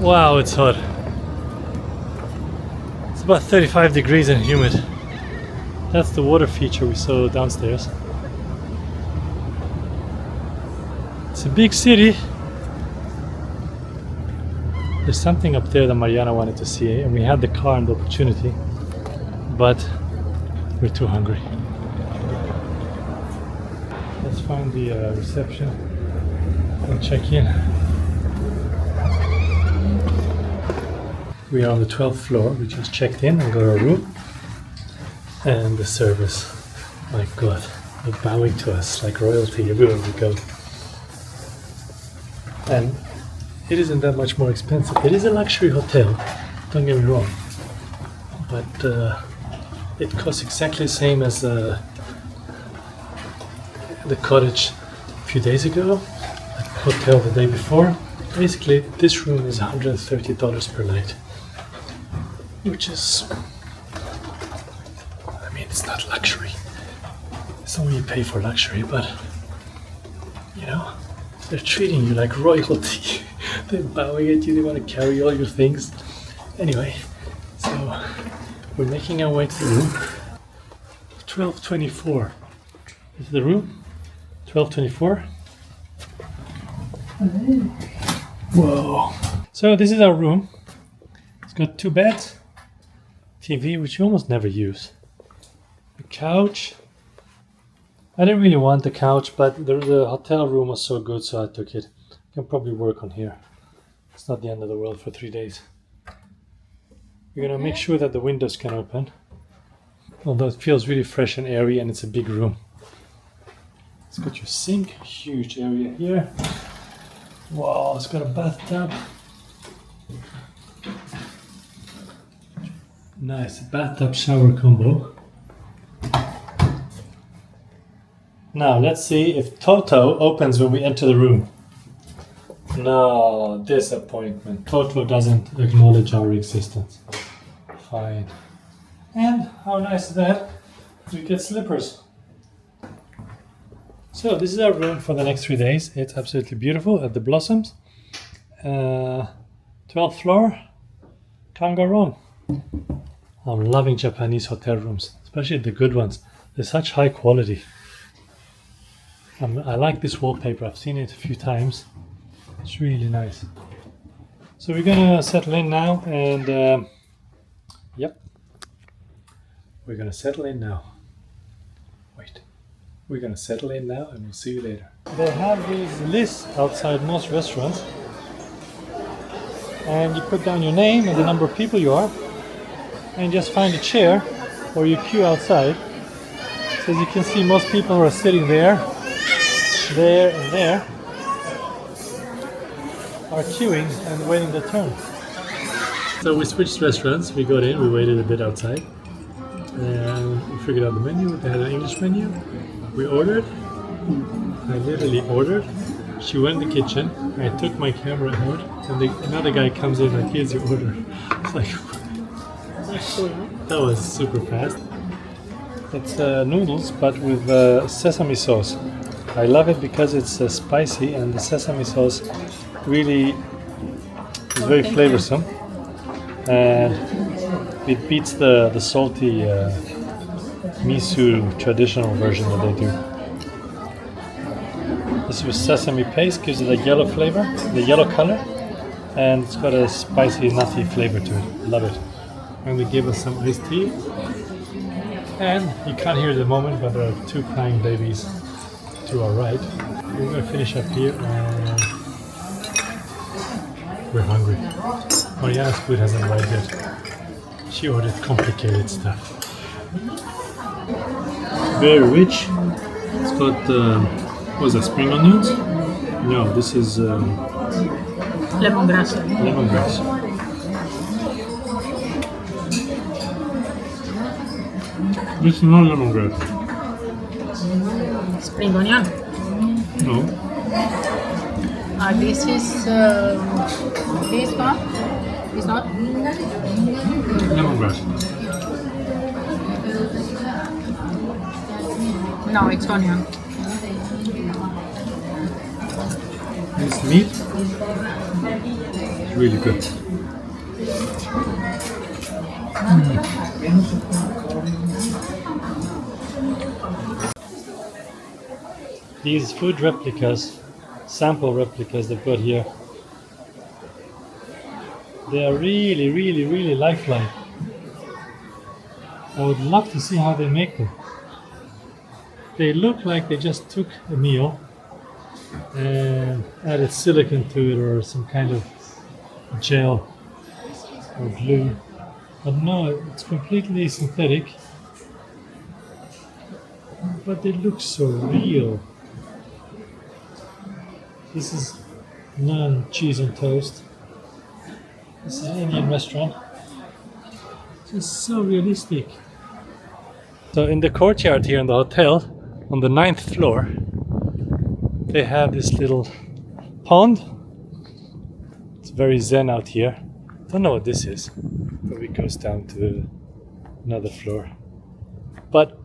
Wow, it's hot. It's about 35 degrees and humid. That's the water feature we saw downstairs. It's a big city. There's something up there that Mariana wanted to see, and we had the car and the opportunity, but we're too hungry. Let's find the reception and check in. We are on the 12th floor. We just checked in and got our room. And the service, my god, they're bowing to us like royalty everywhere we go. And it isn't that much more expensive. It is a luxury hotel, don't get me wrong, but it costs exactly the same as the cottage a few days ago, the hotel the day before. Basically, this room is $130 per night, which is, I mean, it's not luxury. It's not what you pay for luxury, but you know, they're treating you like royalty. They're bowing at you, they want to carry all your things. Anyway, so we're making our way to the room. 1224. This is the room. 1224. Whoa. So this is our room. It's got 2 beds, TV, which you almost never use, a couch. I didn't really want the couch, but the hotel room was so good, so I took it. I can probably work on here. It's not the end of the world for 3 days. We're gonna make sure that the windows can open, although it feels really fresh and airy, and it's a big room. It's got your sink, huge area here. Wow, it's got a bathtub. Nice bathtub shower combo. Now let's see if Toto opens when we enter the room. No, disappointment. Toto doesn't acknowledge our existence. Fine. And how nice is that? We get slippers. So this is our room for the next 3 days. It's absolutely beautiful at the Blossoms. 12th floor. Can't go wrong. I'm loving Japanese hotel rooms, especially the good ones. They're such high quality. I like this wallpaper. I've seen it a few times. It's really nice. So we're gonna settle in now, and yep, we're gonna settle in now. Wait, we're gonna settle in now, and we'll see you later. They have these lists outside most restaurants, and you put down your name and the number of people you are, and just find a chair or you queue outside. So as you can see, most people are sitting there, there, and there, are queuing and waiting their turn. So we switched restaurants. We got in, we waited a bit outside, and we figured out the menu. They had an English menu. We ordered. I literally ordered. She went in the kitchen. I took my camera out, and another guy comes in like, "Here's your order." It's like, that was super fast. It's noodles, but with sesame sauce. I love it because it's spicy, and the sesame sauce really is very flavorsome, and it beats the salty miso traditional version that they do. This with sesame paste gives it a yellow flavor, the yellow color, and it's got a spicy, nutty flavor to it. Love it. And they give us some iced tea, and you can't hear it at the moment, but there are 2 crying babies to our right. We're going to finish up here, and we're hungry. Mariana's food hasn't arrived yet. She ordered complicated stuff. Very rich. It's got, what is that, spring onions? No, this is lemongrass. Lemongrass. This is not lemongrass. Spring onion. No. This is this one. It's not Lemongrass. No, it's onion. This meat. It's really good. These food replicas, sample replicas they've got here, they are really lifelike. I would love to see how they make them. They look like they just took a meal and added silicone to it or some kind of gel or glue. But no, it's completely synthetic. But they look so real. This is naan, cheese and toast. This is an Indian restaurant. It's just so realistic. So in the courtyard here in the hotel, on the 9th floor, they have this little pond. It's very zen out here. Don't know what this is, but it goes down to another floor. But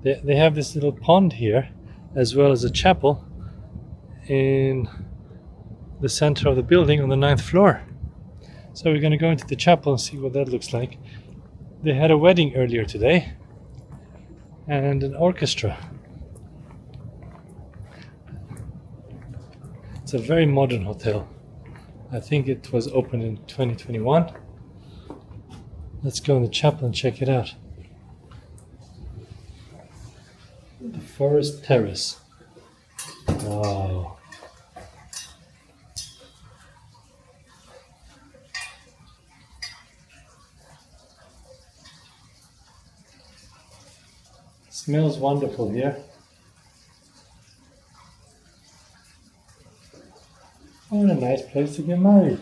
they have this little pond here, as well as a chapel in the center of the building on the 9th floor. So we're going to go into the chapel and see what that looks like. They had a wedding earlier today and an orchestra. It's a very modern hotel. I think it was opened in 2021. Let's go in the chapel and check it out. The Forest Terrace. Wow. Smells wonderful here. What a nice place to get married.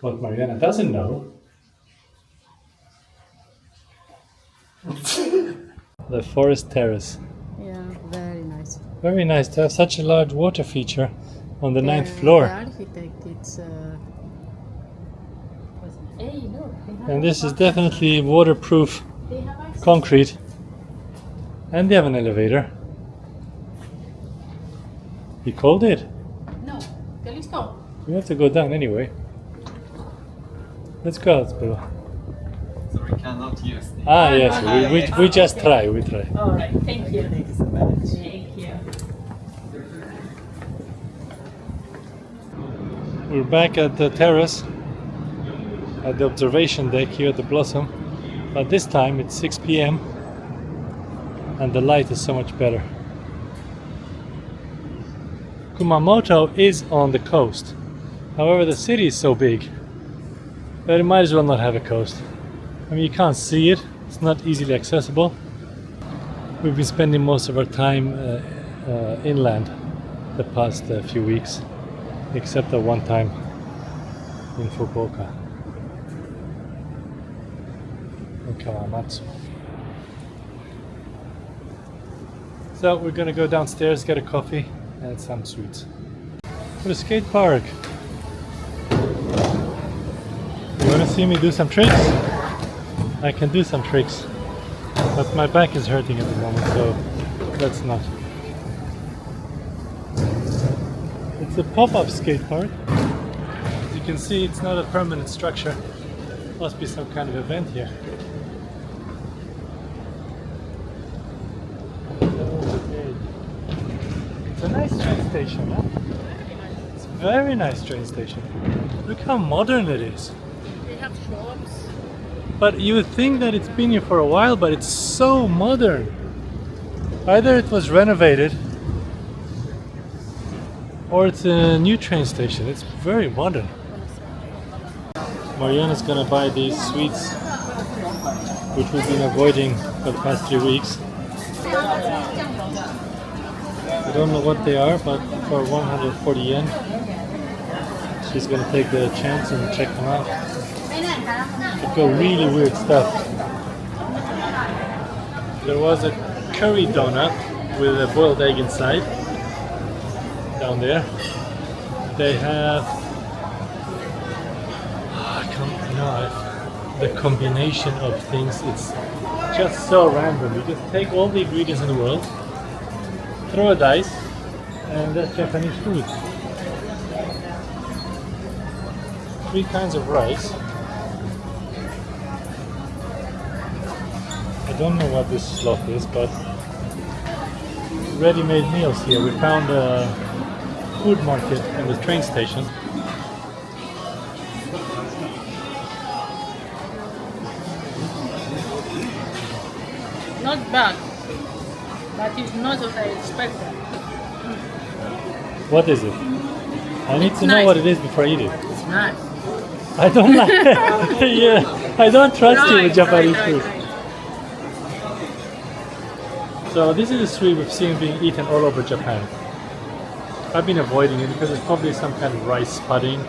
What Mariana doesn't know, the Forest Terrace. Yeah, very nice. Very nice to have such a large water feature on the 9th floor. The architect, it's hey, look, they have And this is definitely waterproof concrete. And they have an elevator. You called it? No, ¿qué listo? We have to go down anyway. Let's go, Spiro. So we cannot use the... Yes, we just try, we try. All right, thank you. Thank you so much. Thank you. We're back at the terrace, at the observation deck here at the Blossom. But this time it's 6 p.m. and the light is so much better. Kumamoto is on the coast. However, the city is so big that it might as well not have a coast. I mean, you can't see it, it's not easily accessible. We've been spending most of our time inland the past few weeks, except at one time in Fukuoka, in Kawamatsu. So we're gonna go downstairs, get a coffee and some sweets. For the skate park. You wanna see me do some tricks? I can do some tricks, but my back is hurting at the moment, so let's not. It's a pop-up skate park. As you can see, it's not a permanent structure. Must be some kind of event here. It's a nice train station, huh? It's a very nice train station. Look how modern it is. They have shops. But you would think that it's been here for a while, but it's so modern. Either it was renovated or it's a new train station. It's very modern. Mariana's gonna buy these sweets, which we've been avoiding for the past 3 weeks. I don't know what they are, but for 140 yen, she's gonna take the chance and check them out. They've got really weird stuff. There was a curry donut with a boiled egg inside, down there. They have the combination of things, it's just so random. You just take all the ingredients in the world, throw a dice, And that's Japanese food. 3 kinds of rice. I don't know what this slot is, but ready-made meals here. We found a food market in the train station. Not bad, but it's not what I expected. What is it? I need It's to know nice. what it is before I eat it. It's nice. I don't like it. Yeah, I don't trust you with Japanese food. Right. So this is a sweet we've seen being eaten all over Japan. I've been avoiding it because it's probably some kind of rice pudding,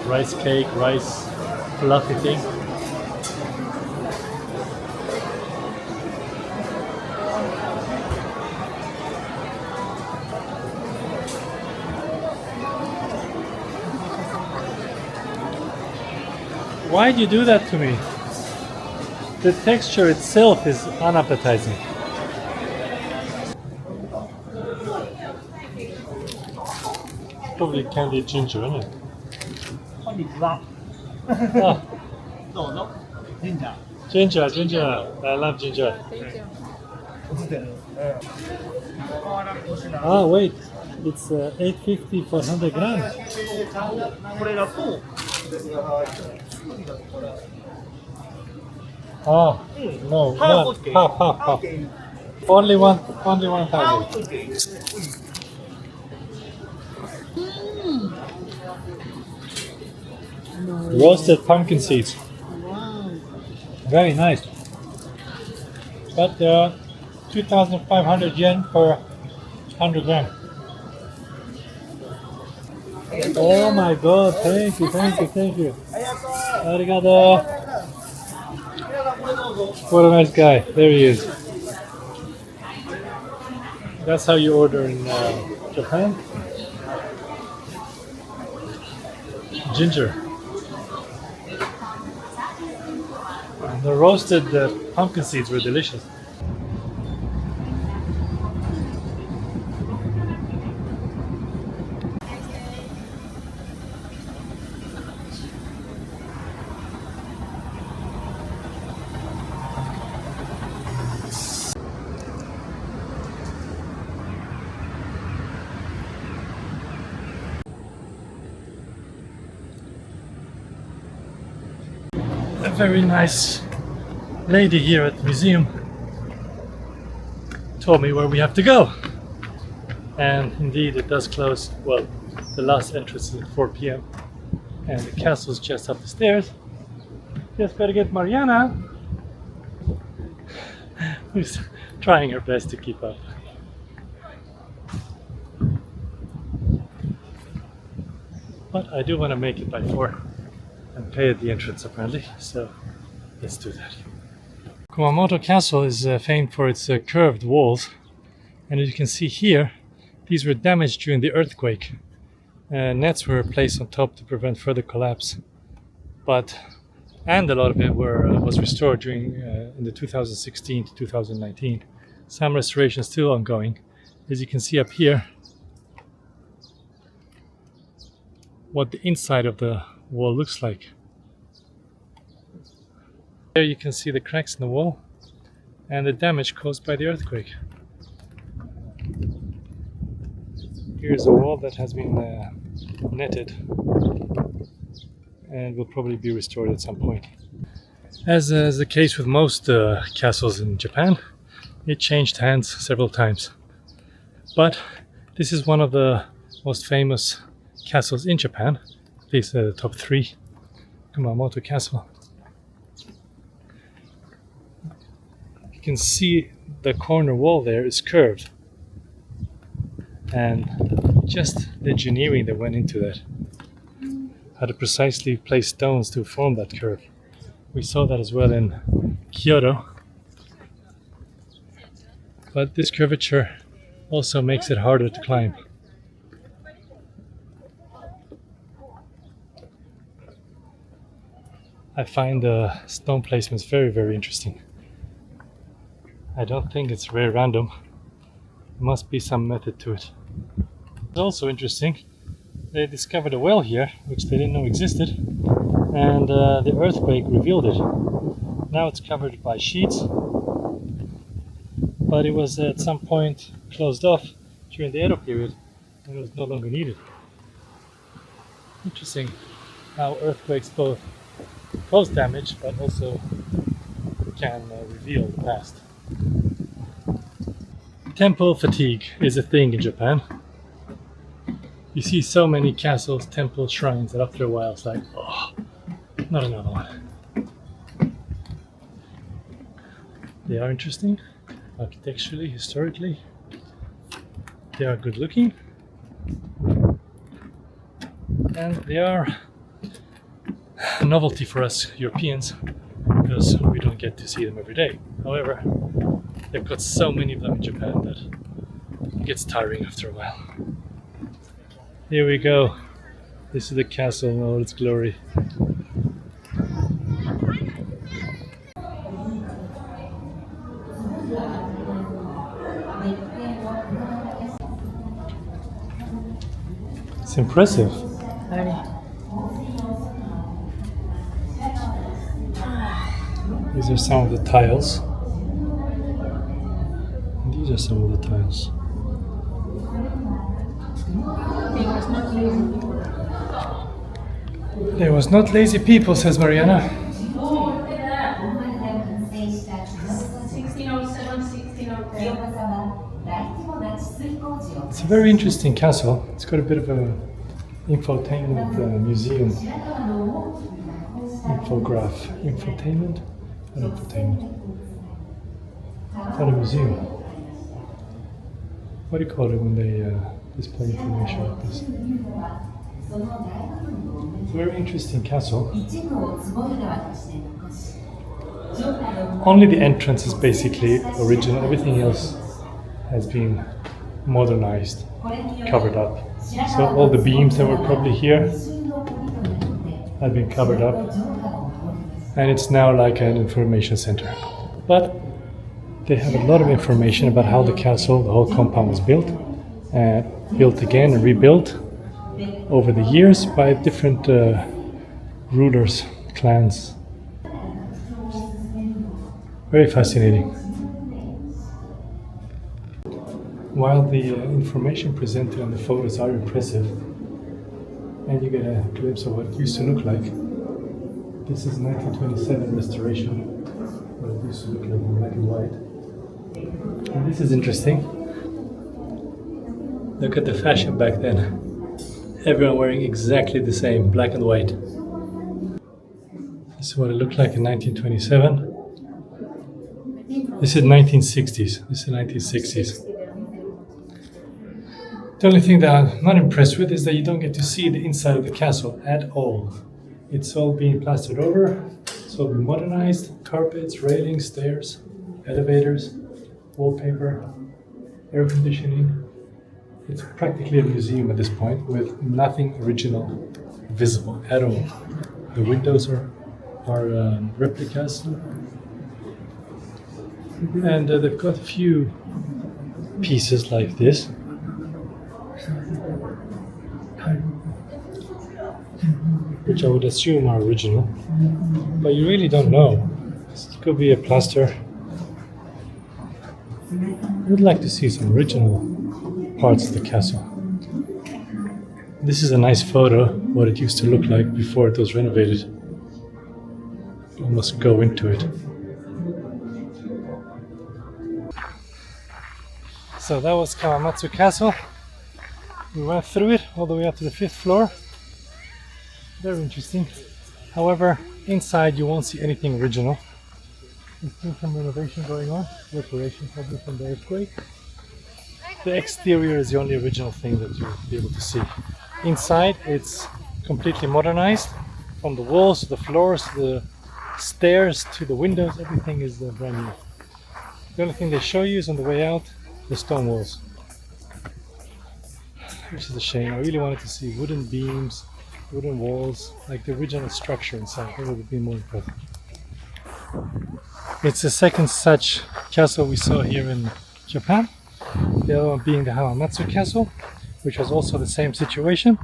rice cake, rice fluffy thing. Why'd you do that to me? The texture itself is unappetizing. Probably candied ginger, isn't it? 本日は Ah, どうぞ神社 ginger, ginger. I love ginger. Thank you. 映ってる、Ah, wait. It's 850 for 100 grams. これだと Ah, no, Half not okay. half, half, half. Okay. Only one Half thousand. okay. Roasted pumpkin seeds. Wow. Very nice. But 2,500 yen per 100 gram. Oh my god, thank you. Arigato. What a nice guy. There he is. That's how you order in Japan. Ginger. The roasted pumpkin seeds were delicious. A very nice lady here at the museum told me where we have to go. And indeed it does close. Well, the last entrance is at 4 p.m. and the castle's just up the stairs. Just better get Mariana, who's trying her best to keep up. But I do want to make it by 4 and pay at the entrance apparently, so let's do that. Kumamoto Castle is famed for its curved walls, and as you can see here, these were damaged during the earthquake. Nets were placed on top to prevent further collapse, and a lot of it was restored during in the 2016 to 2019. Some restoration is still ongoing. As you can see up here, what the inside of the wall looks like. There you can see the cracks in the wall and the damage caused by the earthquake. Here's a wall that has been netted and will probably be restored at some point. As is the case with most castles in Japan, it changed hands several times. But this is one of the most famous castles in Japan, at least the top 3, Kumamoto Castle. You can see the corner wall there is curved, and just the engineering that went into that, how to precisely place stones to form that curve. We saw that as well in Kyoto, but this curvature also makes it harder to climb. I find the stone placements very, very interesting. I don't think it's very random. There must be some method to it. It's also interesting. They discovered a well here, which they didn't know existed, and the earthquake revealed it. Now it's covered by sheets, but it was at some point closed off during the Edo period, and it was no longer needed. Interesting how earthquakes both cause damage, but also can reveal the past. Temple fatigue is a thing in Japan. You see so many castles, temples, shrines that after a while it's like, oh, not another one. They are interesting, architecturally, historically. They are good looking. And they are a novelty for us Europeans because we don't get to see them every day. However, they've got so many of them in Japan that it gets tiring after a while. Here we go. This is the castle in all its glory. It's impressive. These are some of the tiles. And these are some of the tiles. There was not lazy people, says Mariana. It's a very interesting castle. It's got a bit of an infotainment museum. Infotainment? Not infotainment. It's not a museum. What do you call it when they display information like this? It's a very interesting castle. Only the entrance is basically original. Everything else has been modernized, covered up. So all the beams that were probably here have been covered up. And it's now like an information center. But they have a lot of information about how the castle, the whole compound was built, and built again and rebuilt over the years by different rulers, clans. Very fascinating. While the information presented on the photos are impressive, and you get a glimpse of what it used to look like, this is 1927 restoration, what it used to look like in black and white. And this is interesting. Look at the fashion back then. Everyone wearing exactly the same, black and white. This is what it looked like in 1927. This is 1960s. This is 1960s. The only thing that I'm not impressed with is that you don't get to see the inside of the castle at all. It's all being plastered over, it's all been modernized, carpets, railings, stairs, elevators, wallpaper, air conditioning. It's practically a museum at this point with nothing original visible at all. The windows are replicas. And they've got a few pieces like this. Which I would assume are original, but you really don't know. It could be a plaster. I would like to see some original parts of the castle. This is a nice photo, what it used to look like before it was renovated. You must go into it. So that was Kumamoto Castle. We went through it all the way up to the 5th floor. Very interesting. However, inside you won't see anything original. There's still some renovation going on, reparation probably from the earthquake. The exterior is the only original thing that you'll be able to see. Inside it's completely modernized. From the walls to the floors to the stairs to the windows, everything is brand new. The only thing they show you is on the way out, the stone walls. Which is a shame. I really wanted to see wooden beams, wooden walls, like the original structure inside. It would have been more impressive. It's the second such castle we saw here in Japan. The other one being the Hamamatsu Castle, which was also the same situation,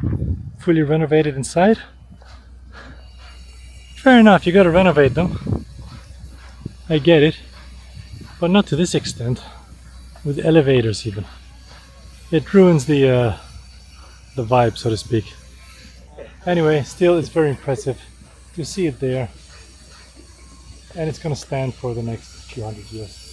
fully renovated inside. Fair enough, you gotta renovate them. I get it, but not to this extent, with elevators even. It ruins the vibe, so to speak. Anyway, still it's very impressive to see it there, and it's gonna stand for the next few hundred years.